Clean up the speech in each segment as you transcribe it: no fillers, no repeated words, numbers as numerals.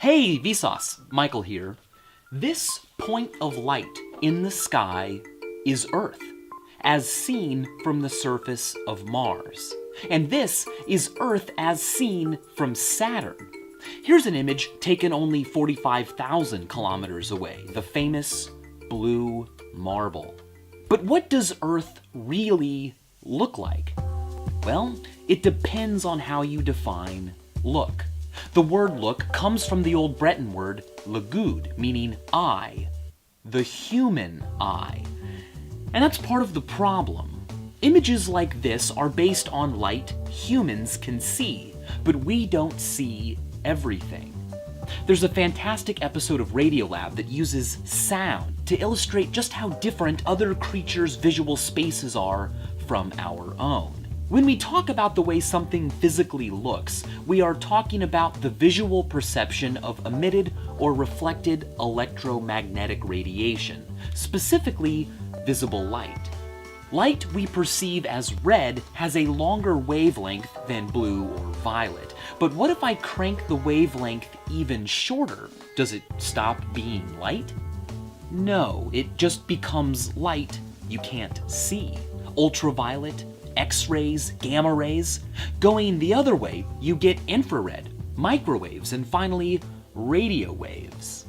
Hey Vsauce, Michael here. This point of light in the sky is Earth, as seen from the surface of Mars. And this is Earth as seen from Saturn. Here's an image taken only 45,000 kilometers away, the famous blue marble. But what does Earth really look like? Well, it depends on how you define look. The word look comes from the old Breton word lagud, meaning eye, the human eye. And that's part of the problem. Images like this are based on light humans can see, but we don't see everything. There's a fantastic episode of Radiolab that uses sound to illustrate just how different other creatures' visual spaces are from our own. When we talk about the way something physically looks, we are talking about the visual perception of emitted or reflected electromagnetic radiation, specifically visible light. Light we perceive as red has a longer wavelength than blue or violet. But what if I crank the wavelength even shorter? Does it stop being light? No, it just becomes light you can't see. Ultraviolet, X-rays, gamma rays. Going the other way, you get infrared, microwaves, and finally, radio waves.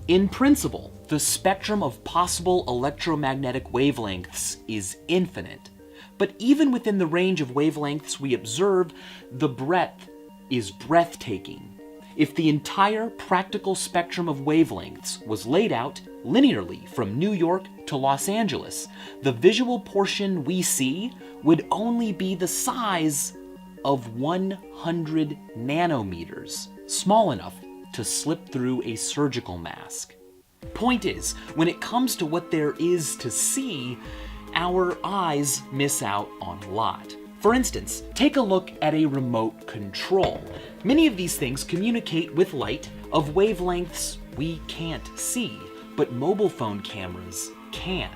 In principle, the spectrum of possible electromagnetic wavelengths is infinite. But even within the range of wavelengths we observe, the breadth is breathtaking. If the entire practical spectrum of wavelengths was laid out linearly from New York to Los Angeles, the visual portion we see would only be the size of 100 nanometers, small enough to slip through a surgical mask. Point is, when it comes to what there is to see, our eyes miss out on a lot. For instance, take a look at a remote control. Many of these things communicate with light of wavelengths we can't see, but mobile phone cameras can.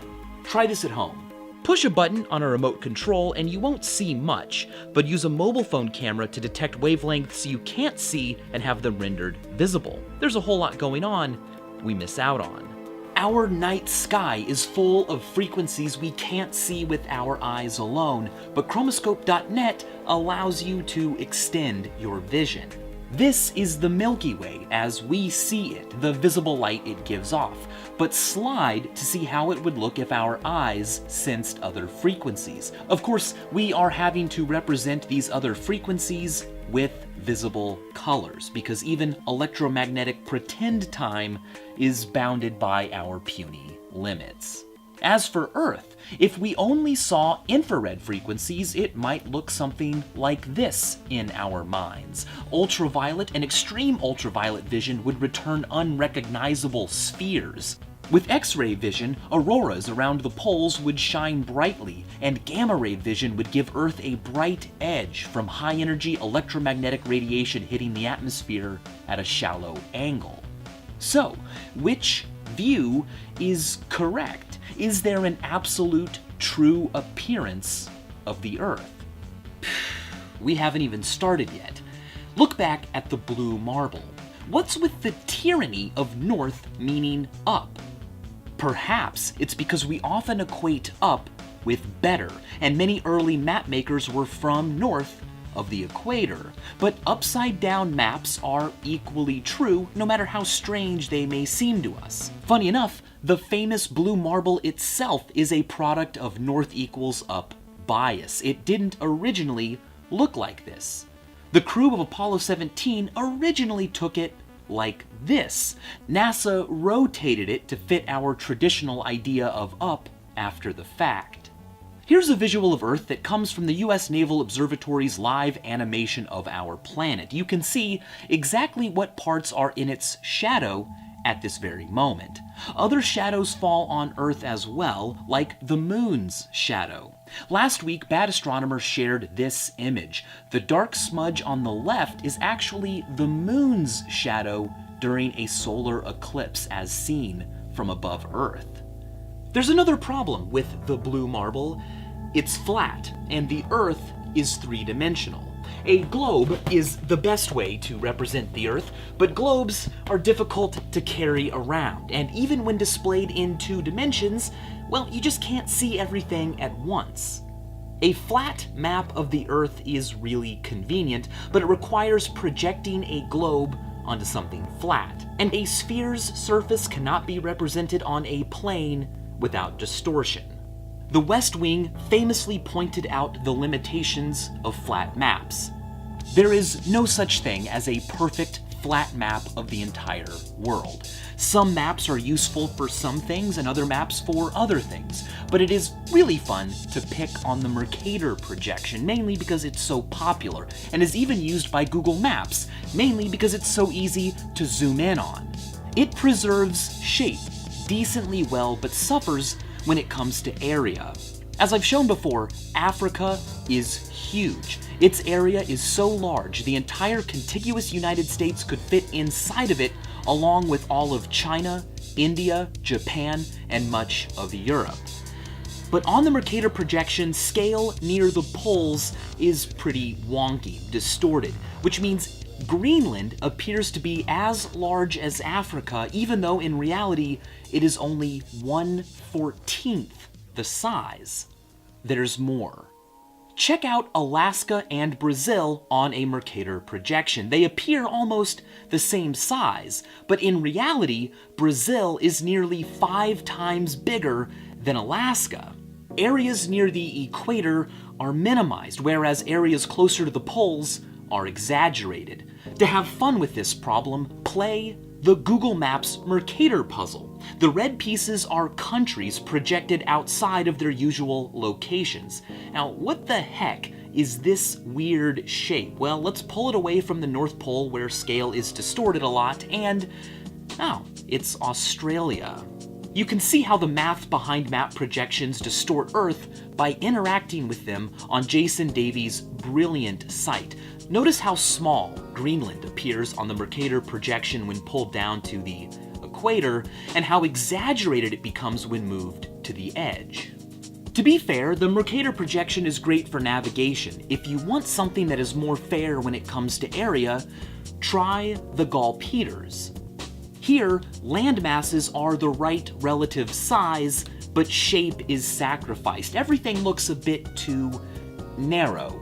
Try this at home. Push a button on a remote control and you won't see much, but use a mobile phone camera to detect wavelengths you can't see and have them rendered visible. There's a whole lot going on we miss out on. Our night sky is full of frequencies we can't see with our eyes alone, but chromoscope.net allows you to extend your vision. This is the Milky Way as we see it, the visible light it gives off. But slide to see how it would look if our eyes sensed other frequencies. Of course, we are having to represent these other frequencies with visible colors, because even electromagnetic pretend time is bounded by our puny limits. As for Earth, if we only saw infrared frequencies, it might look something like this in our minds. Ultraviolet and extreme ultraviolet vision would return unrecognizable spheres. With X-ray vision, auroras around the poles would shine brightly, and gamma-ray vision would give Earth a bright edge from high-energy electromagnetic radiation hitting the atmosphere at a shallow angle. So, which view is correct? Is there an absolute true appearance of the Earth? We haven't even started yet. Look back at the blue marble. What's with the tyranny of north meaning up? Perhaps it's because we often equate up with better, and many early map makers were from north of the equator. But upside-down maps are equally true, no matter how strange they may seem to us. Funny enough, the famous blue marble itself is a product of north equals up bias. It didn't originally look like this. The crew of Apollo 17 originally took it like this. NASA rotated it to fit our traditional idea of up after the fact. Here's a visual of Earth that comes from the US Naval Observatory's live animation of our planet. You can see exactly what parts are in its shadow at this very moment. Other shadows fall on Earth as well, like the moon's shadow. Last week, Bad Astronomer shared this image. The dark smudge on the left is actually the moon's shadow during a solar eclipse as seen from above Earth. There's another problem with the blue marble. It's flat, and the Earth is three-dimensional. A globe is the best way to represent the Earth, but globes are difficult to carry around, and even when displayed in 2 dimensions, well, you just can't see everything at once. A flat map of the Earth is really convenient, but it requires projecting a globe onto something flat, and a sphere's surface cannot be represented on a plane without distortion. The West Wing famously pointed out the limitations of flat maps. There is no such thing as a perfect flat map of the entire world. Some maps are useful for some things and other maps for other things, but it is really fun to pick on the Mercator projection, mainly because it's so popular, and is even used by Google Maps, mainly because it's so easy to zoom in on. It preserves shape decently well, but suffers when it comes to area. As I've shown before, Africa is huge. Its area is so large, the entire contiguous United States could fit inside of it, along with all of China, India, Japan, and much of Europe. But on the Mercator projection, scale near the poles is pretty wonky, distorted, which means Greenland appears to be as large as Africa, even though in reality it is only 1/14 the size. There's more. Check out Alaska and Brazil on a Mercator projection. They appear almost the same size, but in reality, Brazil is nearly 5 times bigger than Alaska. Areas near the equator are minimized, whereas areas closer to the poles are exaggerated. To have fun with this problem, play the Google Maps Mercator puzzle. The red pieces are countries projected outside of their usual locations. Now, what the heck is this weird shape? Well, let's pull it away from the North Pole where scale is distorted a lot, and it's Australia. You can see how the math behind map projections distort Earth by interacting with them on Jason Davies' brilliant site. Notice how small Greenland appears on the Mercator projection when pulled down to the equator, and how exaggerated it becomes when moved to the edge. To be fair, the Mercator projection is great for navigation. If you want something that is more fair when it comes to area, try the Gall Peters. Here, land masses are the right relative size, but shape is sacrificed. Everything looks a bit too narrow.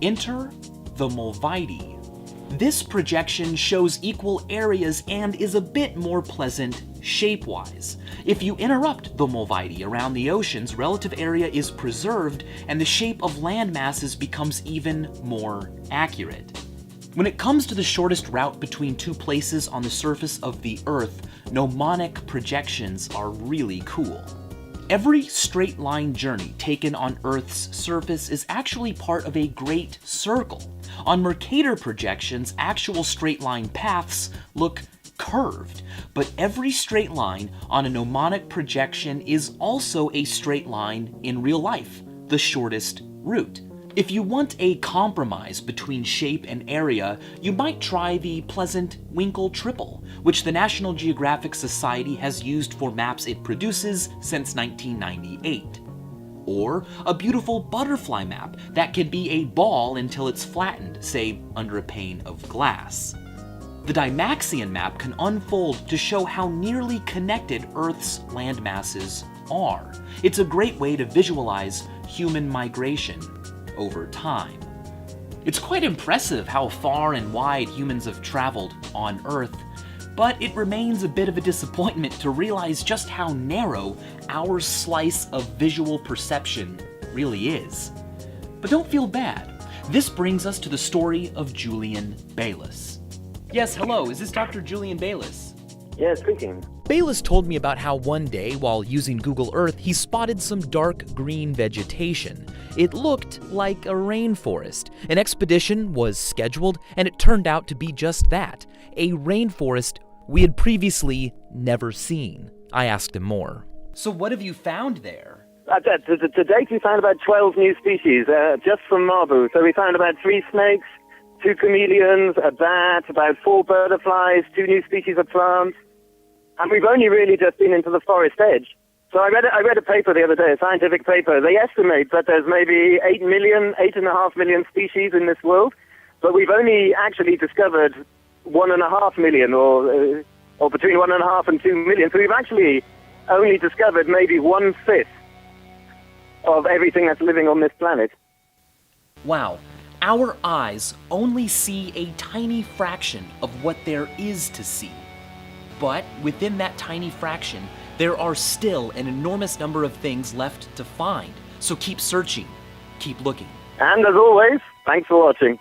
Enter the Mulvide. This projection shows equal areas and is a bit more pleasant shape-wise. If you interrupt the Mulvide around the oceans, relative area is preserved and the shape of land masses becomes even more accurate. When it comes to the shortest route between 2 places on the surface of the Earth, mnemonic projections are really cool. Every straight line journey taken on Earth's surface is actually part of a great circle. On Mercator projections, actual straight line paths look curved, but every straight line on a mnemonic projection is also a straight line in real life, the shortest route. If you want a compromise between shape and area, you might try the pleasant Winkle triple, which the National Geographic Society has used for maps it produces since 1998. Or a beautiful butterfly map that can be a ball until it's flattened, say under a pane of glass. The Dymaxion map can unfold to show how nearly connected Earth's landmasses are. It's a great way to visualize human migration over time. It's quite impressive how far and wide humans have traveled on Earth, but it remains a bit of a disappointment to realize just how narrow our slice of visual perception really is. But don't feel bad. This brings us to the story of Julian Bayliss. Yes, hello, is this Dr. Julian Bayliss? Yeah, speaking. Bayliss told me about how one day, while using Google Earth, he spotted some dark green vegetation. It looked like a rainforest. An expedition was scheduled, and it turned out to be just that, a rainforest we had previously never seen. I asked him more. So what have you found there? To date, we found about 12 new species, just from Marbu. So we found about 3 snakes, 2 chameleons, a bat, about 4 butterflies, 2 new species of plants. And we've only really just been into the forest edge. So I read a paper the other day, a scientific paper. They estimate that there's maybe 8.5 million species in this world, but we've only actually discovered 1.5 million, or between 1.5 and 2 million. So we've actually only discovered maybe 1/5 of everything that's living on this planet. Wow, our eyes only see a tiny fraction of what there is to see. But within that tiny fraction, there are still an enormous number of things left to find. So keep searching, keep looking. And as always, thanks for watching.